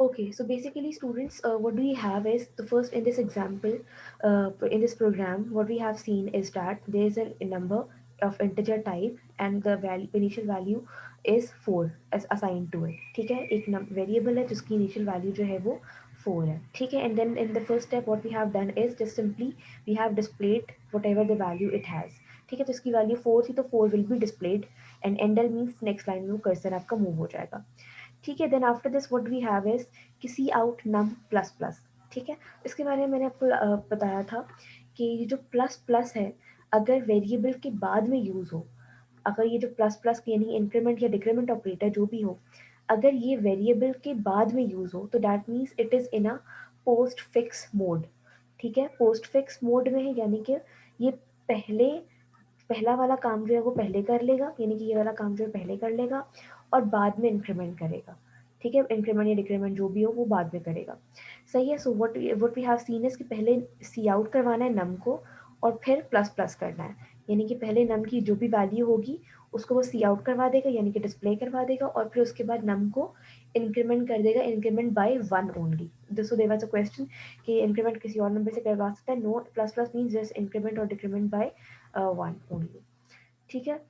Okay, so basically, students, what we have is the first in this example, in this program, what we have seen is that there is a number of integer type and the value initial value is 4 as assigned to it. ठीक है, एक variable है जिसकी initial value जो है वो 4 है. ठीक है, and then in the first step what we have done is just simply we have displayed whatever the value it has. ठीक है, तो इसकी value 4 थी तो 4 will be displayed and endl means next line में cursor आपका move हो जाएगा. ठीक है, then after this what we have is कि cout num plus plus. ठीक है, इसके बारे में मैंने आपको बताया था कि ये जो प्लस प्लस है अगर वेरिएबल के बाद में यूज हो, अगर ये जो प्लस प्लस यानी इंक्रीमेंट या डिक्रीमेंट ऑपरेटर जो भी हो, अगर ये वेरिएबल के बाद में यूज हो तो that means it is in a post fix mode. ठीक है, पोस्ट फिक्स मोड में है यानी कि ये पहले पहला वाला काम जो है वो पहले कर लेगा, यानी कि ये वाला काम जो है पहले कर लेगा और बाद में इंक्रीमेंट करेगा. ठीक है, इंक्रीमेंट या डिक्रीमेंट जो भी हो वो बाद में करेगा. सही है. So what we have seen is कि पहले सी आउट करवाना है नम को और फिर प्लस प्लस करना है, यानी कि पहले नम की जो भी वैल्यू होगी उसको वो सी आउट करवा देगा यानी कि डिस्प्ले करवा देगा और फिर उसके बाद नम को इंक्रीमेंट कर देगा, increment by one only. So there was a question कि इंक्रीमेंट किसी और नंबर से करवा सकता है. No, plus plus means just increment और डिक्रीमेंट बाय वन ओनली. ठीक है.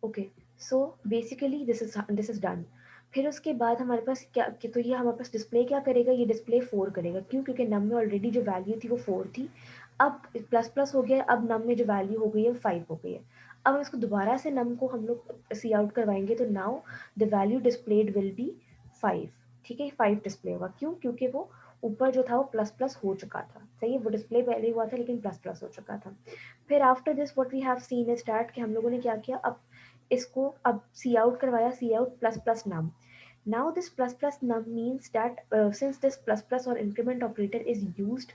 Okay, so basically this is done. फिर उसके बाद हमारे पास क्या तो ये हमारे पास डिस्प्ले क्या करेगा, ये डिस्प्ले 4 करेगा. क्यों? क्योंकि नम में ऑलरेडी जो वैल्यू थी वो 4 थी. अब प्लस प्लस हो गया, अब नम में जो वैल्यू हो गई है 5 हो गई है. अब हम इसको दोबारा से नम को हम लोग सी आउट करवाएंगे तो now the value displayed will be 5. ठीक है, 5 डिस्प्ले होगा. क्यों? क्योंकि वो ऊपर जो था वो प्लस प्लस हो चुका था. सही है, वो डिस्प्ले पहले हुआ था लेकिन प्लस प्लस हो चुका था. फिर after this what we have seen is that कि हम लोगों ने क्या किया, अब इसको अब सी आउट करवाया, cout plus plus num. Now this plus plus num means that since this plus plus or increment operator is used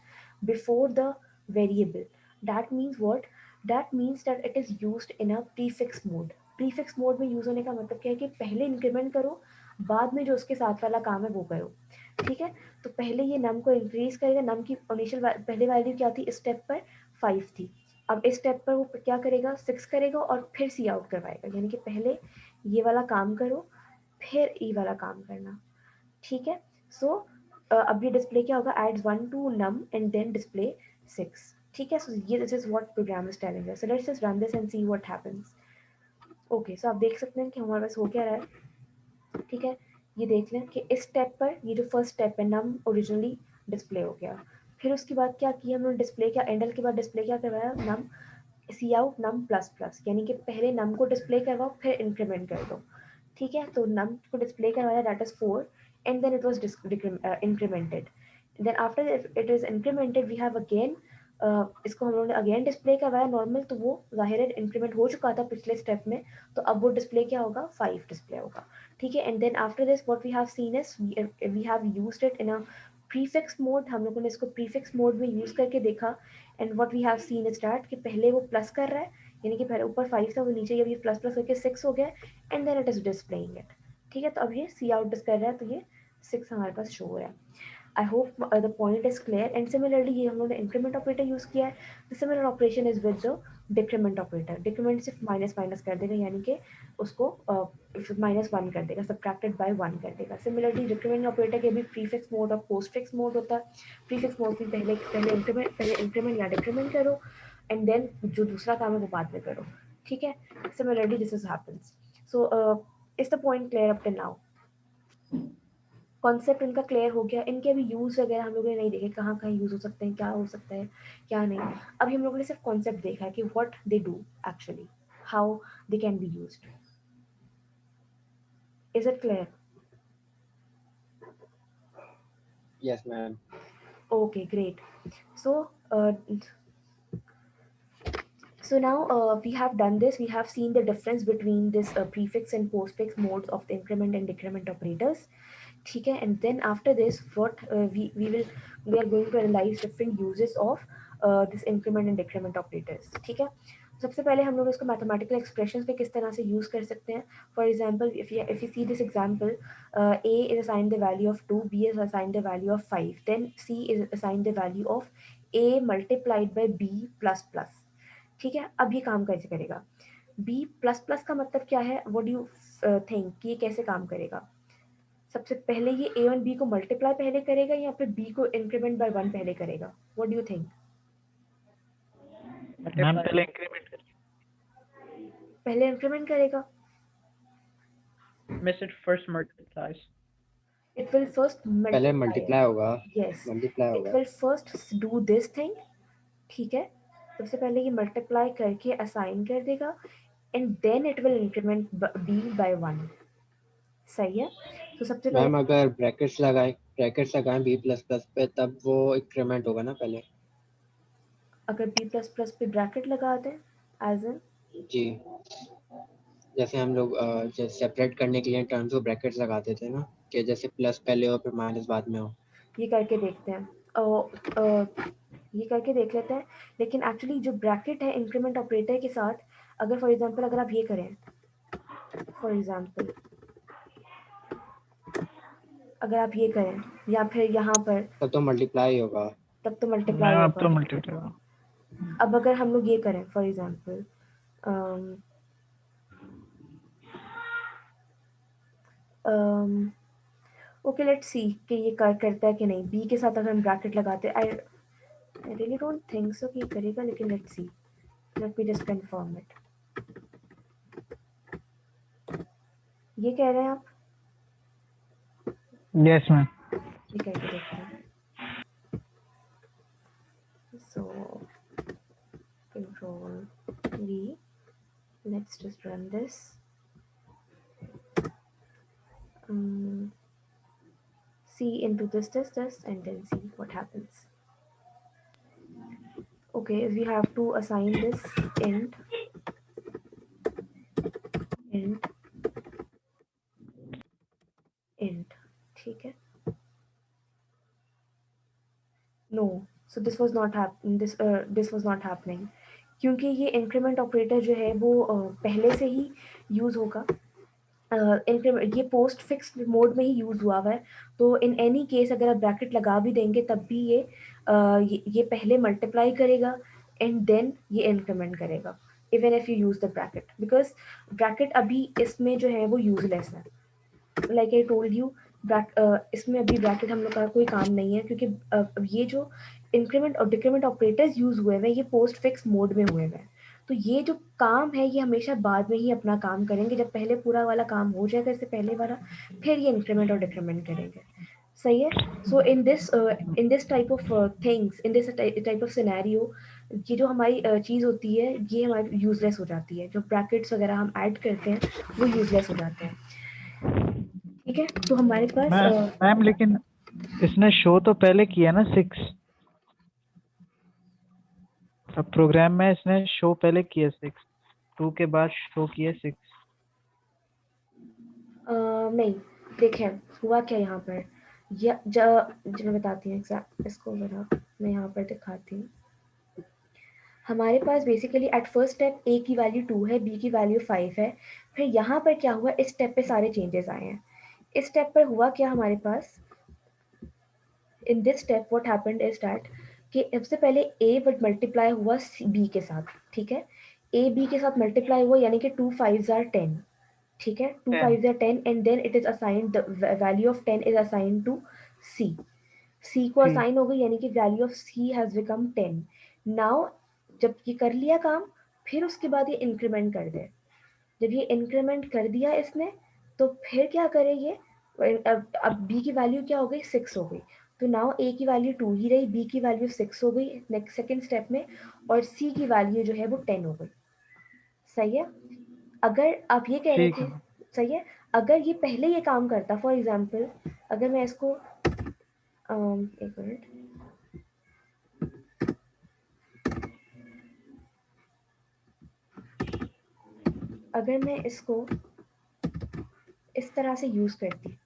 before the variable, that means what? That means that it is used in a prefix mode. Prefix mode में use होने का मतलब क्या है कि पहले increment करो, बाद में जो उसके साथ वाला काम है वो करो. ठीक है, तो पहले ये नम को इंक्रीज करेगा. नम की इनिशियल पहले वैल्यू क्या थी इस स्टेप पर 5 थी. अब इस स्टेप पर वो क्या करेगा 6 करेगा और फिर सी आउट करवाएगा, यानी कि पहले ये वाला काम करो फिर ई वाला काम करना. ठीक है. सो अब ये डिस्प्ले क्या होगा, adds 1 to num and then display 6. ठीक है, सो ये this is what program is telling us. So let's just run this and see what happens. Okay, so आप देख सकते हैं कि हमारे पास हो क्या रहा है. ठीक है, ये देख लें कि इस स्टेप पर ये जो फर्स्ट स्टेप है नम ओरिजिनली डिस्प्ले हो गया. फिर उसके बाद क्या किया हमने, डिस्प्ले क्या एंडल के बाद डिस्प्ले क्या करवाया, नम सी आउट नम प्लस प्लस, यानी कि पहले नम को डिस्प्ले करवाओ फिर इंक्रीमेंट कर दो. ठीक है, तो नम को डिस्प्ले करवाया that is 4 and then it was incremented. Then after it is incremented we have again इसको हम लोगों ने अगेन डिस्प्ले करवाया नॉर्मल, तो वो जाहिर है इंक्रीमेंट हो चुका था पिछले स्टेप में, तो अब वो डिस्प्ले क्या होगा 5 डिस्प्ले होगा. ठीक है, and then after this what we have seen is we have used it in a prefix mode. हम लोगों ने इसको प्रीफिक्स मोड में यूज करके देखा and what we have seen is that कि पहले वो प्लस कर रहा है, यानी कि पहले ऊपर 5 था वो नीचे ये प्लस प्लस होकर 6 हो गया and then it is displaying it. ठीक है, तो अब ये सी आउट डिस कर रहा है तो ये 6 हमारे पास शो हो रहा है. I hope the point is clear. And similarly ये हम लोगों ने इंक्रीमेंट ऑपरेटर यूज किया है. The similar operation is with the decrement operator. Decrement सिर्फ माइनस माइनस कर देगा, यानी कि उसको -1 कर देगा, सब्ट्रैक्टेड बाय 1 कर देगा. सिमिलरली डिक्रीमेंट ऑपरेटर के भी प्रीफिक्स मोड और पोस्ट फिक्स मोड होता है. प्रीफिक्स मोड में पहले इंक्रीमेंट या डिक्रीमेंट करो एंड देन जो दूसरा काम है वो बाद में करो. ठीक है, similarly this is happens. So is the point clear up till now? Concept इनका क्लियर हो गया. इनके अभी यूज वगैरह हम लोगों ने नहीं देखे, कहाँ कहाँ यूज हो सकते हैं, क्या हो सकता है क्या नहीं. अभी हम लोगों ने सिर्फ कॉन्सेप्ट देखा है कि what they do actually, how they can be used. Is it clear? Yes, ma'am. Okay, great. So, so now we have done this. We have seen the difference between this prefix and postfix modes of the increment and decrement operators. ठीक है, and then after this what we are going to analyze different uses of this increment and decrement operators. ठीक है, सबसे पहले हम लोग इसको mathematical expressions पे किस तरह से यूज कर सकते हैं. For example if you see this example, a is assigned the value of 2, b is assigned the value of 5, then c is assigned the value of a multiplied by b plus plus. ठीक है, अब ये काम कैसे करेगा, b plus plus का मतलब क्या है, व्हाट डू यू थिंक कि ये कैसे काम करेगा. सबसे पहले ये a और b को मल्टीप्लाई पहले करेगा या फिर b को इंक्रीमेंट बाय 1 पहले करेगा? What do you think? Ma'am पहले इंक्रीमेंट पहले इंक्रीमेंट करेगा. मैं सिर्फ first multiplies It will first पहले multiply. मल्टीप्लाई होगा. Yes. मल्टीप्लाई It होगा. will first do this thing. ठीक है. सबसे पहले ये मल्टीप्लाई करके असाइन कर देगा and then it will increment b by 1. सही है. तो सबसे मैम पहले अगर ब्रैकेट्स लगाएं b++ पे तब वो इंक्रीमेंट होगा ना पहले. अगर b++ पे ब्रैकेट लगा दें एज इन जी, जैसे हम लोग जैसे सेपरेट करने के लिए टर्म्स को ब्रैकेट्स लगाते थे ना, कि जैसे प्लस पहले हो फिर माइनस बाद में हो. ये करके देखते हैं. ये करके देख लेते हैं. लेकिन एक्चुअली जो ब्रैकेट है इंक्रीमेंट ऑपरेटर के साथ, अगर फॉर एग्जांपल अगर आप ये करें, फॉर एग्जांपल अगर आप ये करें या फिर यहाँ पर, तब तो मल्टीप्लाई होगा. तब तो मल्टीप्लाई मैम अब तो होगा. मल्टीप्लाई. अब अगर हम लोग ये करें for example, okay let's see कि ये करता है कि नहीं. बी के साथ अगर हम ब्रैकेट लगाते हैं, I really don't think so कि ये करेगा, लेकिन let's see. Let me just confirm it. ये कह रहे हैं आप? Yes ma'am. ये करके देखते हैं. So control V. Let's just run this. C into this and then see what happens. Okay, we have to assign this int ठीक है. No, so this was not happening क्योंकि ये इंक्रीमेंट ऑपरेटर जो है वो पहले से ही यूज होगा. ये पोस्ट फिक्स मोड में ही यूज हुआ है. तो इन एनी केस अगर आप ब्रैकेट लगा भी देंगे तब भी ये पहले मल्टीप्लाई करेगा एंड देन ये इंक्रीमेंट करेगा even if you use the bracket, because bracket अभी इसमें जो है वो यूजलेस है. लाइक आई टोल्ड यू, इसमें अभी ब्रैकेट हम लोग का कोई काम नहीं है क्योंकि ये जो इंक्रीमेंट और डिक्रीमेंट ऑपरेटर्स यूज हुए हैं ये पोस्ट फिक्स मोड में हुए हैं. तो ये जो काम है ये हमेशा बाद में ही अपना काम करेंगे. जब पहले पूरा वाला काम हो जाएगा इससे पहले वाला, फिर ये इंक्रीमेंट और डिक्रीमेंट करेंगे. सही है. So in this type of things, in this type of scenario, ये जो हमारी चीज़ होती है ये हमारी यूजलेस हो जाती है. जो ब्रैकेट्स वगैरह हम ऐड करते हैं वो यूजलेस हो जाते हैं. ठीक है. तो हमारे पास मैम लेकिन इसने शो तो पहले किया ना 6. अब प्रोग्राम में इसने शो पहले किया 6, 2 के बाद शो किया 6. नहीं, देखें हुआ क्या यहाँ पर. जो मैं बताती हूँ एग्जैक्ट इसको, मैं यहाँ पर दिखाती हूँ. हमारे पास बेसिकली एट फर्स्ट स्टेप ए की वैल्यू 2 है, बी की वैल्यू 5 है. फिर यहाँ पर क्या हुआ, इस स्टेप पे सारे चेंजेस आए हैं. इस स्टेप पर हुआ क्या हमारे पास, in this step what happened is that कि सबसे पहले ए वुड मल्टीप्लाई हुआ बी के साथ. ठीक है. ए बी के साथ मल्टीप्लाई हुआ यानी कि 2 5s are 10. ठीक है. 2 5s are 10 and then it is assigned, the value of 10 is assigned to C. C को असाइन हो गई यानी कि value of C has become 10. Now जब ये कर लिया काम, फिर उसके बाद ये इंक्रीमेंट कर दे. जब ये इंक्रीमेंट कर दिया इसने, तो फिर क्या करे ये, अब B की वैल्यू क्या हो गई, 6 हो गई. तो नाउ A की वैल्यू 2 ही रही, B की वैल्यू 6 हो गई नेक्स्ट सेकेंड स्टेप में, और C की वैल्यू जो है वो 10 हो गई. सही है. अगर आप ये कह रहे थे, सही है, अगर ये पहले ये काम करता, फॉर एग्जाम्पल अगर मैं इसको एक मिनट, अगर मैं इसको इस तरह से यूज करती.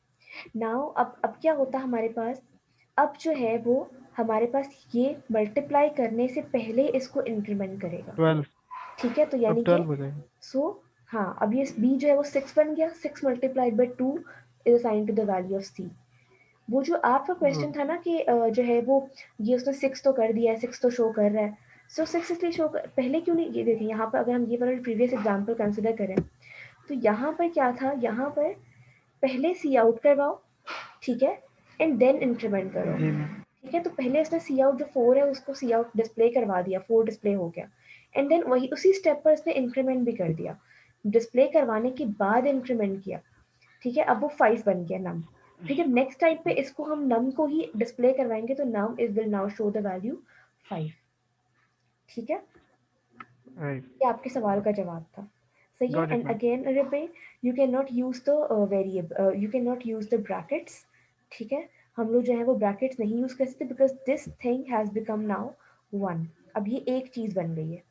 नाउ अब क्या होता हमारे पास, अब जो है वो हमारे पास ये मल्टीप्लाई करने से पहले इसको इंक्रीमेंट करेगा. 12. ठीक है. तो यानी कि हाँ, अब ये b जो है वो 6 बन गया. 6 multiplied by 2 is assigned to the value of c. वो जो आपका क्वेश्चन था ना कि जो है वो ये उसने 6 तो कर दिया है, 6 तो शो कर रहा है. सो 6 इसलिए शो पहले क्यों नहीं, ये देखें यहाँ पर अगर हम ये वाला प्रीवियस एग्जांपल कंसिडर करें तो यहाँ पर क्या था, यहाँ पर पहले सी आउट करवाओ ठीक है, एंड देन इंक्रीमेंट करो। जी मैम। ठीक है, तो पहले इसने सी आउट जो 4 है उसको सी आउट डिस्प्ले करवा दिया, 4 डिस्प्ले हो गया, एंड देन वही उसी स्टेप पर इसने इंक्रीमेंट भी कर दिया, डिस्प्ले करवाने के बाद इंक्रीमेंट किया। ठीक है, अब वो 5 बन गया नम। ठीक है, नेक्स्ट टाइम पे इसको हम नम को ही डिस्प्ले करवाएंगे, तो num is will now show the value 5। ठीक है, राइट, ये आपके सवाल का जवाब था। सही है, got it and ma'am. Again repeat, you can not use the variable, you can not use the brackets. ठीक है, हम लोग जो है वो ब्रैकेट्स नहीं यूज कर सकते, because this thing has become now 1। अब ये एक चीज बन गई है।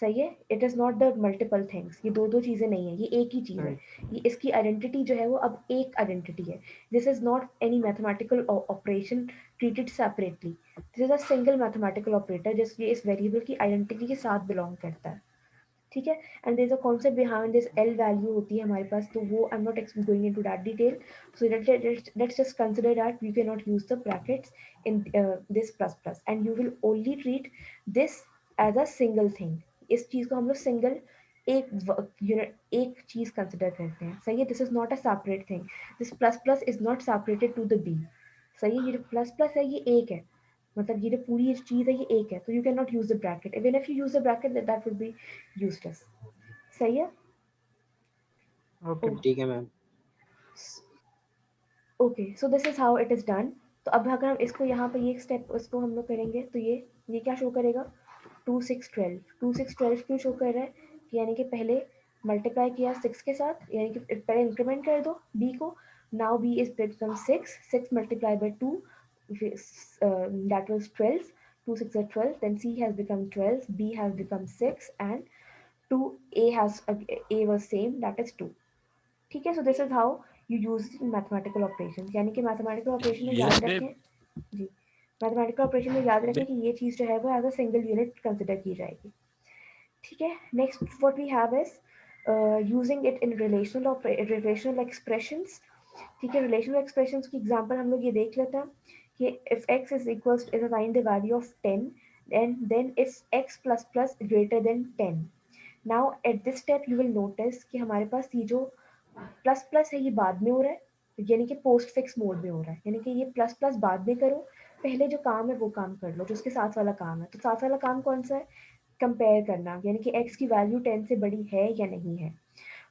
सही है, it is not the multiple things, ये दो दो चीजें नहीं है, ये एक ही चीज है। राइट, ये इसकी आइडेंटिटी जो है वो अब एक आइडेंटिटी है। This is not any mathematical operation treated separately, this is a single mathematical operator जिसके इस वेरिएबल की आइडेंटिटी के साथ बिलोंग करता है। ठीक है, and there is a concept behind this, L value होती है हमारे पास, तो वो I am not going into that detail. So let's just consider that you can not use the brackets in this plus plus, and you will only treat this as a single thing. इस चीज को हम लोग single एक unit एक चीज consider करते हैं। सही है, this is not a separate thing, this plus plus is not separated to the B. सही है, ये जो प्लस प्लस है ये एक है, मतलब ये जो पूरी चीज है ये एक है, तो you can not use the bracket, even if you use the bracket that would be useless. सही है, ओके मैम। ठीक है ma'am. Okay, so this is how it is done. तो अब अगर हम इसको यहाँ पे ये स्टेप इसको हम लोग करेंगे, तो ये क्या शो करेगा, 2 6 12। 2 6 12 क्यों शो कर रहा है, यानी कि पहले मल्टीप्लाई किया 6 के साथ, यानी कि पहले इंक्रीमेंट कर दो b को। Now b is become 6, 6 multiply by 2, that was 12, 2 6 are 12, then c has become 12, b has become 6, and 2 a was same, that is 2। ठीक है, so this is how you use mathematical operation, यानी कि mathematical operation में yes याद ma'am. रखें। जी, mathematical operation में याद रखें मैम कि ये चीज़ जो है वो as a single unit consider की जाएगी। ठीक है, next what we have is using it in relational expressions. ठीक है, रिलेशनल एक्सप्रेशंस की एग्जांपल हम लोग ये देख लेते हैं कि if x is equals is assign the value of 10, and then if x plus plus greater than 10। Now at this step you will notice कि हमारे पास ये जो प्लस प्लस है ये बाद में हो रहा है, यानी कि पोस्ट फिक्स मोड में हो रहा है, यानी कि ये प्लस प्लस बाद में करो, पहले जो काम है वो काम कर लो जो उसके साथ वाला काम है। तो साथ वाला काम कौन सा है, कंपेयर करना, यानी कि x की वैल्यू 10 से बड़ी है या नहीं है।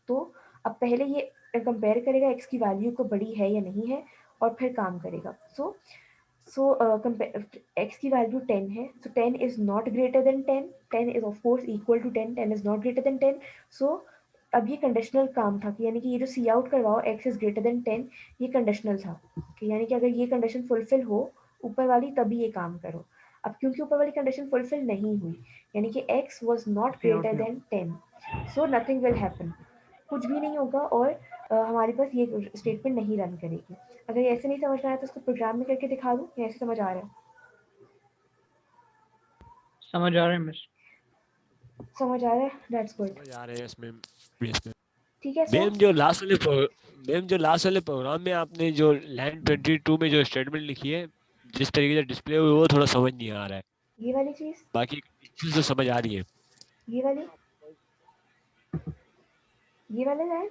तो अब पहले ये कंपेयर करेगा x की वैल्यू को बड़ी है या नहीं है, और फिर काम करेगा। सो x की वैल्यू 10 है, so 10 is not greater than 10, 10 is of course equal to 10, 10 is not greater than 10। so अब ये कंडीशनल काम था कि यानी कि ये जो सी आउट करवाओ x इज ग्रेटर देन 10, ये कंडीशनल था कि यानी कि अगर ये कंडीशन फुलफिल हो ऊपर वाली तभी ये काम करो। अब क्योंकि ऊपर वाली कंडीशन फुलफिल नहीं हुई, यानी कि x was not cout greater नहीं than 10, so nothing will happen, कुछ भी नहीं होगा, और हमारे पास ये स्टेटमेंट नहीं रन करेगी। अगर ऐसे नहीं समझ रहा है तो उसको प्रोग्राम में करके दिखा दूँ, या ऐसे समझ आ रहा है? समझ आ रहे हैं मिस। समझ आ रहा है, दैट्स गुड। समझ आ रहे हैं। Yes ma'am. Yes ma'am. ठीक है, सो मैम जो लास्ट वाले प्रोग्राम में आपने जो लाइन 22 में जो स्टेटमेंट लिखी है, जिस तरीके से डिस्प्ले हुई वो थोड़ा समझ नहीं आ रहा है। ये वाली चीज, बाकी चीज़ तो समझ आ रही है। ये वाली, ये वाले लाइन,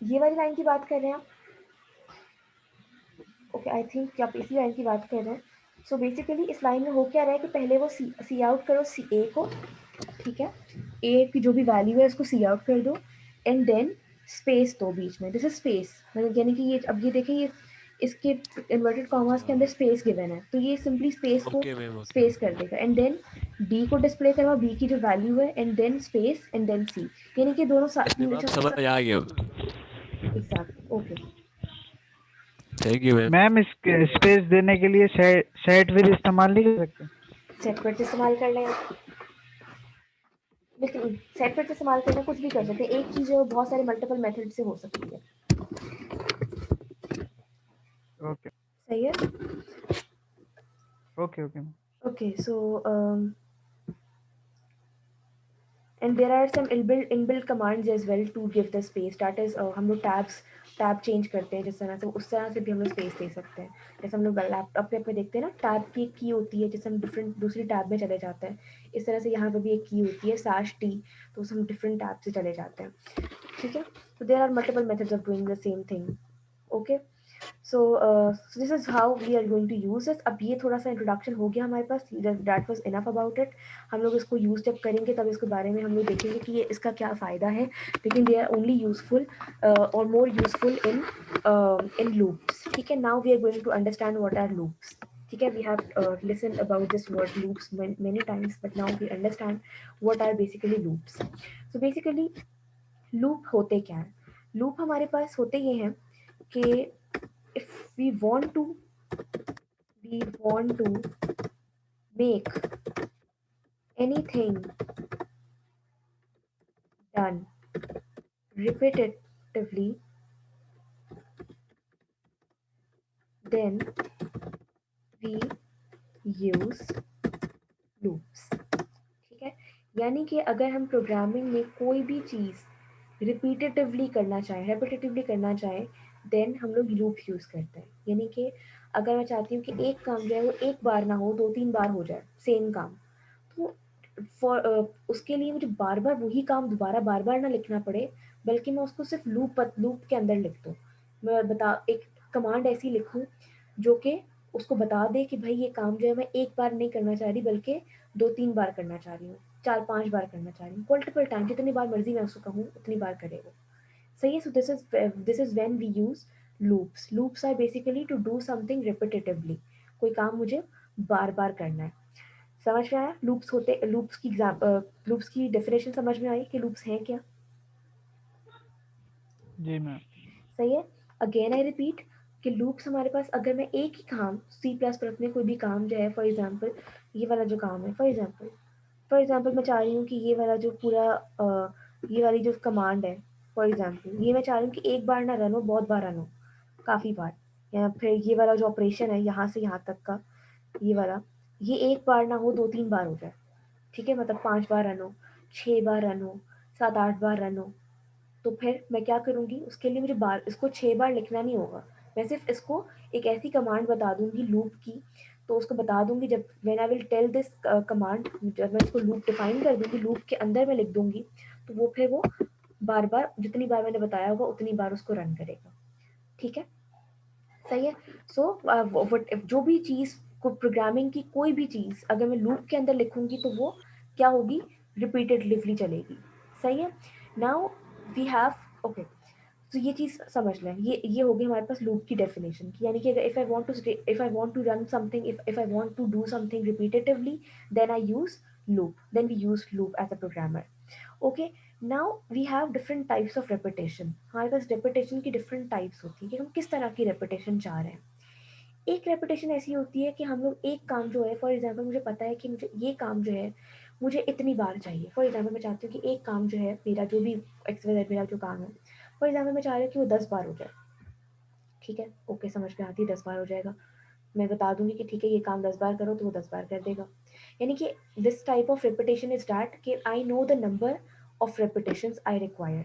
ये वाली लाइन की बात कर रहे हैं आप? ओके, आई थिंक आप इसी लाइन की बात कर रहे हैं। सो बेसिकली इस लाइन में हो क्या रहा है कि पहले वो सी आउट करो सी ए को। ठीक है, ए की जो भी वैल्यू है उसको सी आउट कर दो, एंड देन स्पेस दो बीच में, दिस इज स्पेस, मतलब यानी कि ये अब ये देखिए ये इसके इन्वर्टेड कॉमास के अंदर स्पेस गिवन है, तो ये सिंपली स्पेस को ओके मैम। ओके। स्पेस कर देगा, एंड देन डी को डिस्प्ले करवा बी की जो वैल्यू है, and then space and then C, यानी कि दोनों यस मैम, आप समझ आ गए। Exact. Okay, thank you ma'am. Ma'am इस स्पेस देने के लिए सेट विद इस्तेमाल नहीं कर सकते? सेट इस्तेमाल कर लें, लेकिन सेट इस्तेमाल करना कुछ भी कर सकते हैं, एक चीज़ है वो बहुत सारे मल्टीपल मेथड से हो सकती है। ओके सही है, okay okay ma'am. Okay, so and there are some inbuilt commands as well to give the space, that is हम लोग टैब चेंज करते हैं जिस तरह से, उस तरह से भी हम लोग स्पेस दे सकते हैं। जैसे हम लोग लैपटॉप पे देखते हैं ना, टैब की एक की होती है जिससे हम डिफरेंट दूसरी टैब में चले जाते हैं, इस तरह से यहाँ पे भी एक की होती है /t, तो हम डिफरेंट टैब से चले जाते हैं। ठीक है, So there are multiple methods of doing the same thing. Okay. So this is how we are going to use it. अब ये थोड़ा सा इंट्रोडक्शन हो गया हमारे पास, that was enough about it. हम लोग इसको यूज जब करेंगे तब इसके बारे में हम लोग देखेंगे कि ये इसका क्या फ़ायदा है, लेकिन they are only useful or more useful in loops. ठीक है, now we are going to understand what are loops. ठीक है, we have listened about this word loops many times, but now we understand what are basically loops. So basically loop होते क्या है? loop हमारे पास होते ये हैं कि if we want to make anything done repetitively, then we use loops. ठीक है, यानी कि अगर हम प्रोग्रामिंग में कोई भी चीज़ रिपीटेटिवली करना चाहें देन हम लोग लूप यूज़ करते हैं। यानी कि अगर मैं चाहती हूँ कि एक काम जो है वो एक बार ना हो, 2-3 बार हो जाए सेम काम, तो उसके लिए मुझे बार बार वही काम दोबारा बार बार ना लिखना पड़े, बल्कि मैं उसको सिर्फ लूप के अंदर लिख दूँ। मैं एक कमांड ऐसी लिखूँ जो कि उसको बता दे कि भाई ये काम जो है मैं एक बार नहीं करना चाह रही, बल्कि 2-3 बार करना चाह रही हूँ, 4-5 बार करना चाह रही हूँ, मल्टीपल टाइम, जितनी बार मर्जी मैं उसको कहूँ उतनी बार करेगा। सही है। So this is when we use loops. Loops are basically to do something repetitively, कोई काम मुझे बार बार करना है। समझ में आया? लूप्स की डेफिनेशन समझ में आई कि लूप्स हैं क्या? जी मैम। सही है। अगेन आई रिपीट कि लूप्स हमारे पास, अगर मैं एक ही काम C++ में कोई भी काम जो है, फॉर एग्जांपल ये वाला जो काम है, फॉर एग्जांपल मैं चाह रही हूँ कि ये वाला जो पूरा ये वाली जो कमांड है, फॉर एग्जांपल ये मैं चाह रही हूँ कि एक बार ना रन हो, बहुत बार रन हो, काफ़ी बार, या फिर ये वाला जो ऑपरेशन है यहाँ से यहाँ तक का, ये वाला, ये एक बार ना हो, 2-3 बार हो जाए। ठीक है, मतलब 5 बार रन हो, 6 बार रन हो, 7-8 बार रन हो, तो फिर मैं क्या करूँगी, उसके लिए मुझे इसको 6 बार लिखना नहीं होगा, मैं सिर्फ इसको एक ऐसी कमांड बता दूंगी लूप की, तो उसको बता दूंगी जब when I will tell this command, जब मैं इसको लूप डिफाइन कर दूंगी, लूप के अंदर मैं लिख दूंगी, तो वो फिर वो बार बार जितनी बार मैंने बताया होगा उतनी बार उसको रन करेगा। ठीक है, सही है। सो जो भी चीज़ को प्रोग्रामिंग की कोई भी चीज़ अगर मैं लूप के अंदर लिखूंगी तो वो क्या होगी, रिपीटेडली चलेगी। सही है। नाउ वी हैव, ओके, तो ये चीज़ समझ लें, ये हो गई हमारे पास लूप की डेफिनेशन की, यानी कि अगर if I want to run something, if I want to do something repetitively, then I use loop, then we use loop as a programmer. Okay, now we have different types of repetition. हमारे पास repetition की different types होती है कि हम किस तरह की रेपिटेशन चाह रहे हैं। एक रेपिटेशन ऐसी होती है कि हम लोग एक काम जो है, फॉर एग्जांपल मुझे पता है कि मुझे ये काम जो है मुझे इतनी बार चाहिए। फॉर एग्जांपल मैं चाहती हूँ कि एक काम जो है मेरा, जो भी एक्सवाइजेड मेरा जो काम है, फॉर एग्जांपल मैं चाह रही हूँ कि वो 10 बार हो जाए। ठीक है, ओके, समझ में आती है, 10 बार हो जाएगा। मैं बता दूंगी कि ठीक है ये काम 10 बार करो, तो वो 10 बार कर देगा। यानी कि this type of repetition is that कि I know the number of repetitions I require,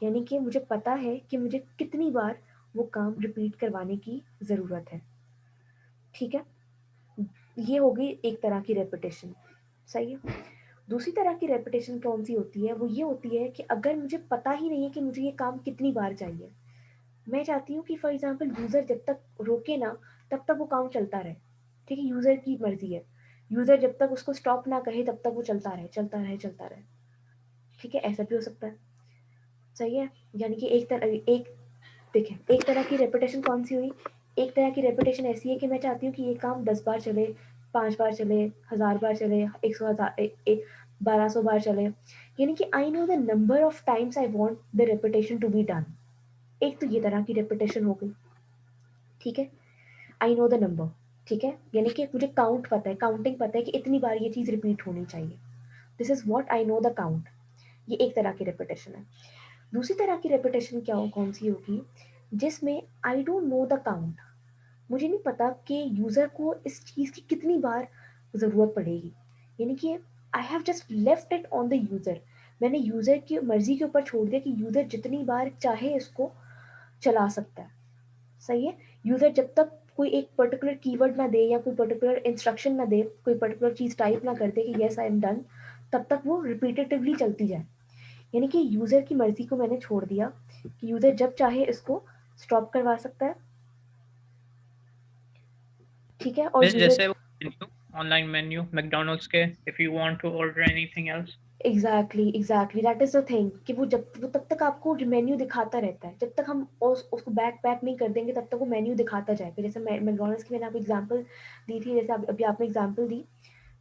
यानी कि मुझे पता है कि मुझे कितनी बार वो काम रिपीट करवाने की ज़रूरत है। ठीक है, ये हो गई एक तरह की रेपिटेशन। सही है। दूसरी तरह की रेपिटेशन कौन सी होती है, वो ये होती है कि अगर मुझे पता ही नहीं है कि मुझे ये काम कितनी बार चाहिए, मैं चाहती हूँ कि फॉर एग्जांपल यूज़र जब तक रोके ना तब तक वो काम चलता रहे। ठीक है, यूज़र की मर्जी है, यूज़र जब तक उसको स्टॉप ना कहे तब तक वो चलता रहे। ठीक है, ऐसा भी हो सकता है। सही है। यानी कि एक तरह की रेपिटेशन कौन सी हुई, एक तरह की रेपिटेशन ऐसी है कि मैं चाहती हूँ कि ये काम 10 बार चले, 5 बार चले, 1000 बार चले, 1200 बार चले, यानी कि I know the number of times I want the repetition to be done. एक तो ये तरह की रेपिटेशन हो गई। ठीक है, आई नो द नंबर। ठीक है, यानी कि मुझे काउंट पता है, काउंटिंग पता है कि इतनी बार ये चीज़ रिपीट होनी चाहिए। This is what I know the count. ये एक तरह की रेपिटेशन है। दूसरी तरह की रेपिटेशन कौन सी होगी, जिसमें आई डोंट नो द काउंट, मुझे नहीं पता कि यूज़र को इस चीज़ की कितनी बार ज़रूरत पड़ेगी। यानी कि I have just left it on the user, मैंने यूज़र की मर्जी के ऊपर छोड़ दिया कि यूज़र जितनी बार चाहे इसको चला सकता है। सही है। यूज़र जब तक कोई एक पर्टिकुलर कीवर्ड ना दे या कोई पर्टिकुलर इंस्ट्रक्शन ना दे, कोई पर्टिकुलर चीज़ टाइप ना कर दे कि येस आई एम डन, तब तक वो रिपीटेटिवली चलती जाए। यानी कि यूजर की मर्जी को मैंने छोड़ दिया कि यूजर जब चाहे इसको स्टॉप करवा सकता है, ठीक है। और मिस यूजर जैसे ऑनलाइन मेन्यू मैकडॉनल्ड्स के, if you want to order anything else. Exactly that is the thing कि वो तब तक आपको मेन्यू दिखाता रहता है, जब तक हम उसको बैक नहीं कर देंगे तब तक वो मेन्यू दिखाता जाएगा। जैसे मैकडॉनल्ड्स की मैंने आपको एग्जांपल दी थी, जैसे अभी आपने एग्जांपल दी।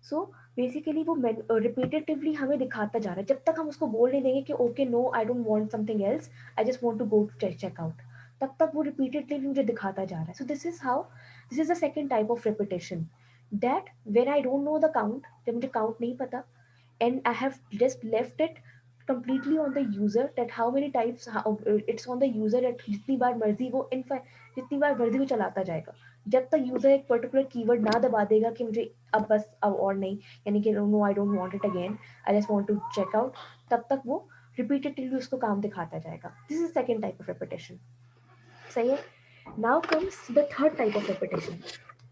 सो बेसिकली वो रिपीटेटिवली हमें दिखाता जा रहा है, जब तक हम उसको बोल नहीं देंगे कि okay no I don't want something else, I just want to go to check out, तब तक वो रिपीटेडली मुझे दिखाता जा रहा है। So this is the second type of repetition, that when I don't know the count, जब मुझे काउंट नहीं पता, and I have just left it completely on the user that how many types it's on the user that जितनी बार मर्जी वो जितनी बार मर्जी वो चलाता जाएगा, जब तक यूजर एक पर्टिकुलर कीवर्ड ना दबा देगा कि मुझे अब बस अब और नहीं, यानी कि no I don't want it again, I just want to check out, तब तक वो रिपीटेडली उसको काम दिखाता जाएगा। This is second type of repetition, सही है। Now comes the third type of repetition.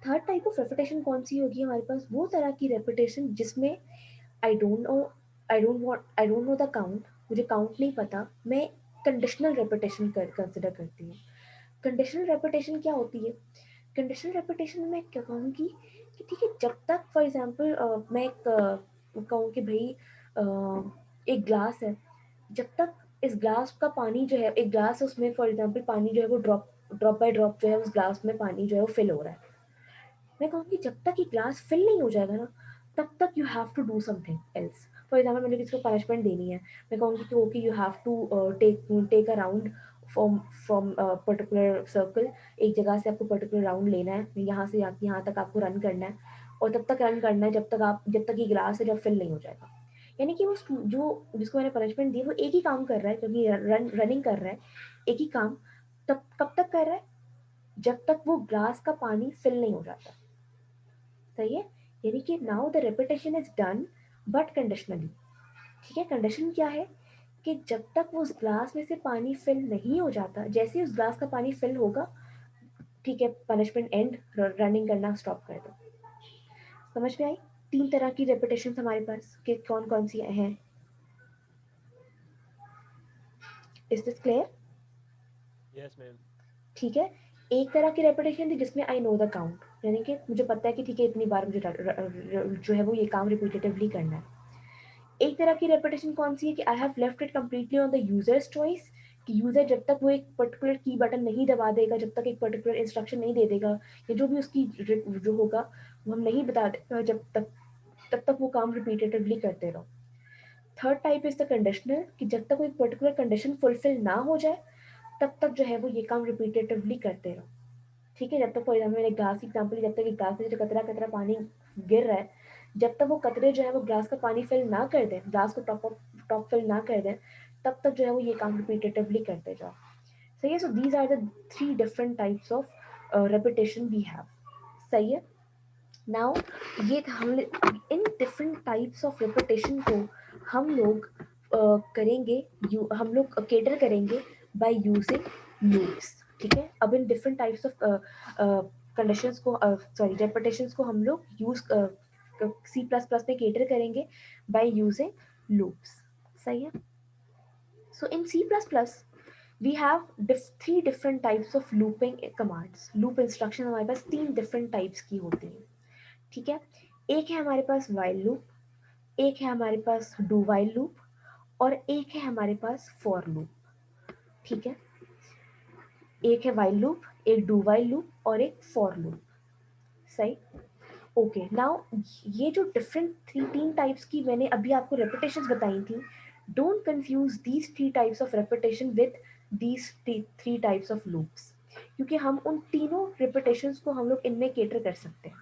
Third type of repetition कौन सी होगी हमारे पास? वो तरह की रेपिटेशन जिसमें आई डोंट नो द काउंट, मुझे काउंट नहीं पता, मैं कंडीशनल रेपिटेशन कंसिडर करती हूँ। कंडीशनल रेपिटेशन क्या होती है? कंडीशनल रेपिटेशन में मैं क्या कहूँगी कि ठीक है, जब तक फॉर एग्जांपल मैं कहूँ कि भाई एक ग्लास है, जब तक इस ग्लास का पानी जो है, एक ग्लास है उसमें फॉर एग्जांपल पानी जो है वो ड्रॉप बाय ड्रॉप जो है उस ग्लास में पानी जो है वो फिल हो रहा है, मैं कहूँगी जब तक ये ग्लास फिल नहीं हो जाएगा ना, तब तक you have to do something else. For example मैंने किसी को पनिशमेंट देनी है, मैं कहूँगी कि okay you have to take a round from particular circle, एक जगह से आपको पर्टिकुलर राउंड लेना है, यहाँ से यहाँ तक आपको रन करना है, और तब तक रन करना है जब तक ये ग्लास है जब फिल नहीं हो जाएगा। यानी कि वो जो जिसको मैंने पनिशमेंट दी वो एक ही काम कर रहा है, क्योंकि रनिंग कर रहा है, एक ही काम तब कब तक कर रहा है, जब तक वो ग्लास का पानी फिल नहीं हो जाता, सही है। यानी कि now the repetition is done but conditionally, ठीक है। कंडीशन क्या है कि जब तक वो उस ग्लास में से पानी फिल नहीं हो जाता, जैसे ही उस ग्लास का पानी फिल होगा, ठीक है, पनिशमेंट एंड, रनिंग करना स्टॉप कर दो। समझ में आई? तीन तरह की रेपिटेशन हमारे पास कि कौन कौन सी हैं। Is this clear? Yes ma'am. ठीक है। एक तरह की रेपिटेशन थी जिसमें आई नो द काउंट, यानी कि मुझे पता है कि ठीक है इतनी बार मुझे जो है वो ये काम रिपीटेटिवली करना है। एक तरह की रेपिटेशन कौन सी है कि I have left it completely on the users choice, कि यूजर जब तक वो एक पर्टिकुलर की बटन नहीं दबा देगा, जब तक एक पर्टिकुलर इंस्ट्रक्शन नहीं दे देगा, या जो भी उसकी जो होगा वो हम नहीं बता देगा, तब तक वो काम रिपीटेटिवली करते रहो। Third type is the conditional, कि जब तक कोई पर्टिकुलर कंडीशन फुलफिल ना हो जाए तब तक जो है वो ये काम रिपीटेटिवली करते रहो, ठीक है। जब तक फॉर एग्जाम्पल मैंने ग्लास की एग्जाम्पल, जब तक एक ग्लास में जो कतरा कतरा पानी गिर रहा है, जब तक वो कतरे जो है वो ग्लास का पानी फिल ना कर दें, ग्लास को टॉप फिल ना कर दें, तब तक जो है वो ये काम रिपीटेटिवली करते जाओ, सही है। So these are the three different types of repetition we have, सही है। नाउ ये हम इन डिफरेंट टाइप्स ऑफ रेपिटेशन को हम लोग करेंगे, हम लोग केटर करेंगे बाय यूजिंग लूप्स, ठीक है। अब इन डिफरेंट टाइप्स ऑफ कंडीशंस को रेपिटेशंस को हम लोग यूज C++ में केटर करेंगे बाय यूजिंग लूप्स, सही है। So in C++ we have three different types of looping commands, loop instruction हमारे पास तीन different types की होती हैं, ठीक है। एक है हमारे पास while loop, एक है हमारे पास do while loop, और एक है हमारे पास for loop, ठीक है। एक है while loop, एक do while loop और एक for loop, सही। ओके नाउ ये जो डिफरेंट तीन टाइप्स की मैंने अभी आपको रेपिटेशंस बताई थी, don't confuse these three types of repetition with these three types of loops, क्योंकि हम उन तीनों रेपिटेशंस को हम लोग इनमें केटर कर सकते हैं।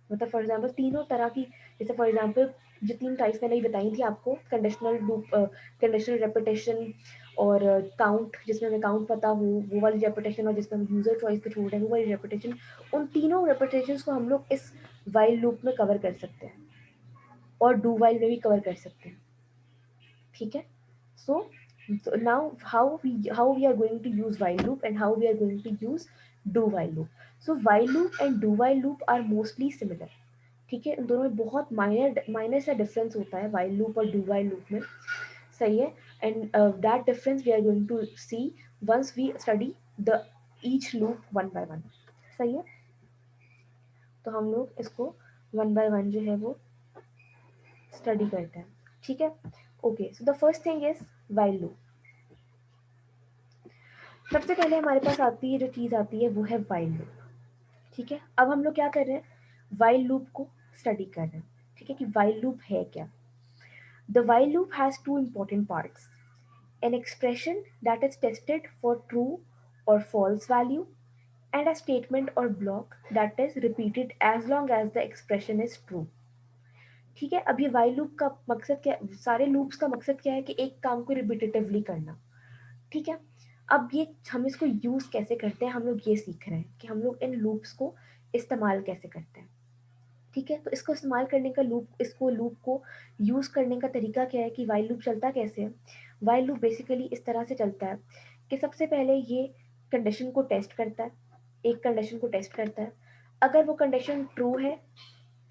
मतलब फॉर एग्जांपल तीनों तरह की, जैसे फॉर एग्जांपल जो तीन टाइप्स मैंने बताई थी आपको, कंडीशनल लूप, कंडीशनल रेपिटेशन और काउंट, जिसमें हमें काउंट पता हो वो वाली रेपिटेशन, और जिसमें हम यूजर चॉइस पे छोड़ रहे हैं वो वाली रेपिटेशन, उन तीनों रेपिटेशंस को हम लोग इस वाइल लूप में कवर कर सकते हैं और डू वाइल में भी कवर कर सकते हैं, ठीक है। सो now how we are going to use while loop and how we are going to use do while loop. So while loop and do while loop are mostly similar, ठीक है। इन दोनों में बहुत माइनर सा डिफरेंस होता है while loop और do while loop में, सही है। and that difference we are going to see once we study the each loop one by one. सही है, तो हम लोग इसको वन बाय वन जो है वो स्टडी करते हैं, ठीक है। Okay, so the first thing is while loop. सबसे पहले हमारे पास आती है जो चीज आती है वो है व्हाइल लूप, ठीक है। अब हम लोग क्या कर रहे हैं, व्हाइल लूप को स्टडी कर रहे हैं, ठीक है, कि व्हाइल लूप है क्या। The while loop has two important parts, an expression that is tested for true or false value, and a statement or block that is repeated as long as the expression is true, ठीक है। अब ये while loop का मकसद क्या, सारे loops का मकसद क्या है कि एक काम को रिपीटेटिवली करना, ठीक है। अब ये हम इसको यूज कैसे करते हैं, हम लोग ये सीख रहे हैं कि हम लोग इन लूप्स को इस्तेमाल कैसे करते हैं, ठीक है। तो इसको इस्तेमाल करने का लूप को यूज करने का तरीका क्या है कि वाइल लूप चलता कैसे है। वाइल लूप बेसिकली इस तरह से चलता है कि सबसे पहले ये कंडीशन को टेस्ट करता है, एक कंडीशन को टेस्ट करता है। अगर वो कंडीशन ट्रू है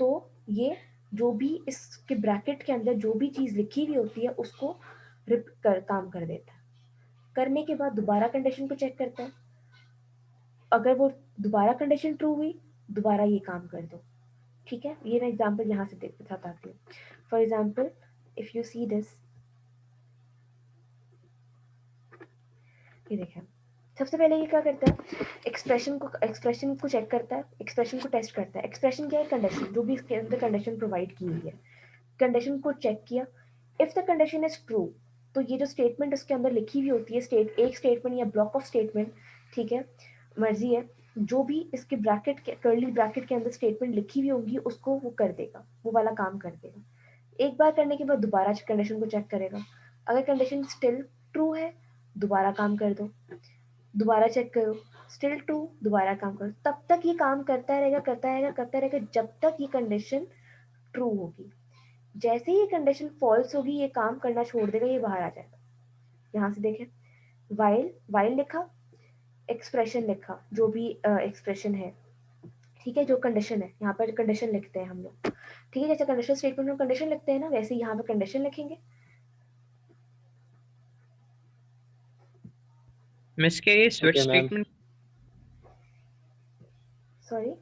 तो ये जो भी इसके ब्रैकेट के अंदर जो भी चीज लिखी हुई होती है उसको काम कर देता है। करने के बाद दोबारा कंडीशन को चेक करता है, अगर वो दोबारा कंडीशन ट्रू हुई दोबारा ये काम कर दो, ठीक है। ये मैं एग्जांपल यहाँ से बताती हूँ। For example if you see this, ये देखें, सबसे पहले ये क्या करता है, एक्सप्रेशन को चेक करता है, एक्सप्रेशन को टेस्ट करता है। एक्सप्रेशन क्या है, कंडीशन, जो भी इसके अंदर कंडीशन प्रोवाइड की हुई है, कंडीशन को चेक किया। If the condition is true तो ये जो स्टेटमेंट उसके अंदर लिखी हुई होती है, एक स्टेटमेंट या ब्लॉक ऑफ स्टेटमेंट, ठीक है, मर्जी है, जो भी इसके ब्रैकेट के कर्ली ब्रैकेट के अंदर स्टेटमेंट लिखी हुई होंगी उसको वो कर देगा, वो वाला काम कर देगा। एक बार करने के बाद दोबारा कंडीशन को चेक करेगा, अगर कंडीशन स्टिल ट्रू है दोबारा काम कर दो, दोबारा चेक करो, स्टिल ट्रू, दोबारा काम करो, तब तक ये काम करता रहेगा जब तक ये कंडीशन ट्रू होगी। जैसे ही कंडीशन फॉल्स होगी ये काम करना छोड़ देगा, ये बाहर आ जाएगा। यहाँ से देखें, वाइल लिखा, एक्सप्रेशन लिखा, जो भी एक्सप्रेशन है, ठीक है, जो कंडीशन है, यहाँ पर कंडीशन लिखते हैं हम लोग, ठीक है। जैसे कंडीशनल स्टेटमेंट में कंडीशन लिखते हैं ना, वैसे यहाँ पे कंडीशन लिखेंगे। मिस के ये switch Okay, ma'am. Statement, sorry,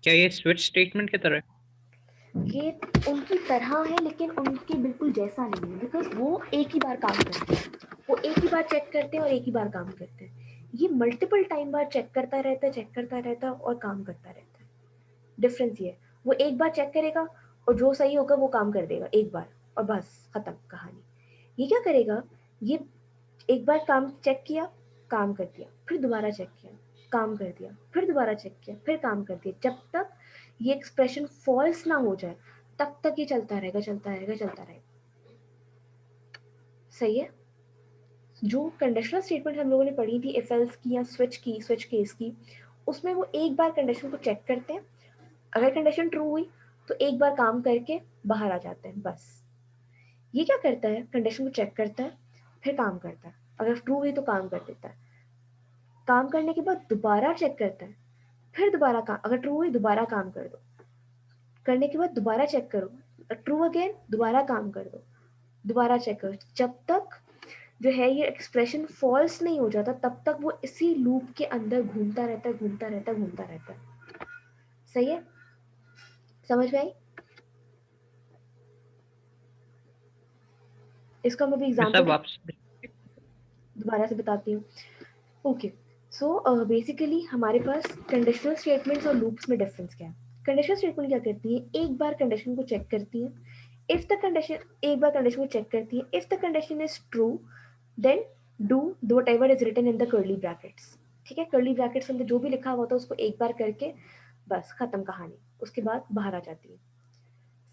क्या ये स्विच स्टेटमेंट की तरह है? ये उनकी तरह है लेकिन उनके बिल्कुल जैसा नहीं है, बिकॉज वो एक ही बार काम करते हैं, वो एक ही बार चेक करते हैं और एक ही बार काम करते हैं। ये मल्टीपल टाइम बार चेक करता रहता है और काम करता रहता है। डिफरेंस ये है, वो एक बार चेक करेगा और जो सही होगा वो काम कर देगा एक बार और बस खत्म कहानी। ये क्या करेगा, ये एक बार काम चेक किया, काम कर दिया, फिर दोबारा चेक किया, काम कर दिया, फिर दोबारा चेक किया, फिर काम कर दिया, जब तक ये एक्सप्रेशन फॉल्स ना हो जाए तब तक ये चलता रहेगा। सही है। जो कंडीशनल स्टेटमेंट हम लोगों ने पढ़ी थी इफ एल्स की या स्विच केस की, उसमें वो एक बार कंडीशन को चेक करते हैं, अगर कंडीशन ट्रू हुई तो एक बार काम करके बाहर आ जाते हैं, बस। ये क्या करता है, कंडीशन को चेक करता है, फिर काम करता है, अगर ट्रू हुई तो काम कर देता है, काम करने के बाद दोबारा चेक करता है, फिर दोबारा काम, अगर ट्रू हुई दोबारा काम कर दो, करने के बाद दोबारा चेक करो, ट्रू अगेन, दोबारा काम कर दो, दोबारा चेक करो, जब तक जो है ये एक्सप्रेशन फॉल्स नहीं हो जाता तब तक वो इसी लूप के अंदर घूमता रहता है। सही है, समझ में आई? इसका मैं भी एग्जांपल वापस दोबारा से बताती हूँ। ओके, सो बेसिकली हमारे पास कंडीशनल स्टेटमेंट्स और लूप्स में डिफरेंस क्या है। कंडीशनल स्टेटमेंट क्या करती है, एक बार कंडीशन को चेक करती है, इफ द कंडीशन, एक बार कंडीशन को चेक करती है, if the condition is true then do whatever is written in the curly brackets, ठीक है। कर्ली ब्रैकेट्स के अंदर जो भी लिखा हुआ था उसको एक बार करके बस खत्म कहानी, उसके बाद बाहर आ जाती है।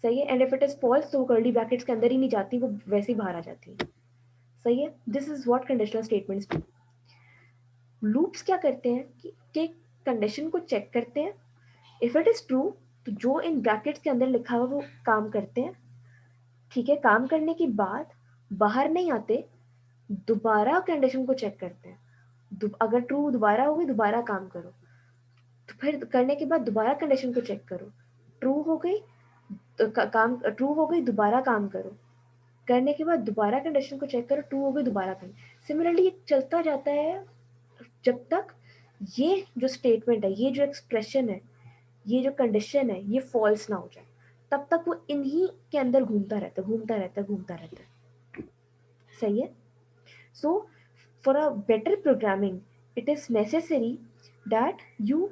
सही है। And if it is false तो वो कर्ली ब्रैकेट्स के अंदर ही नहीं जाती, वो वैसे ही बाहर आ जाती है। सही है, this is what conditional statements do. Loops क्या करते हैं कि कंडीशन को चेक करते हैं, इफ इट इज ट्रू तो जो इन ब्रैकेट्स के अंदर लिखा हुआ वो काम करते हैं, ठीक है। काम करने के बाद बाहर नहीं आते, दोबारा कंडीशन को चेक करते हैं, अगर ट्रू दोबारा हो गई दोबारा काम करो, तो फिर करने के बाद दोबारा कंडीशन को चेक करो, ट्रू हो गई तो काम ट्रू हो गई दोबारा काम करो, करने के बाद दोबारा कंडीशन को चेक करो, ट्रू हो गई, दोबारा करें। सिमिलरली ये चलता जाता है जब तक ये जो स्टेटमेंट है, ये जो एक्सप्रेशन है, ये जो कंडीशन है, ये फॉल्स ना हो जाए, तब तक वो इन्हीं के अंदर घूमता रहता है। सही है। So for a better programming it is necessary that you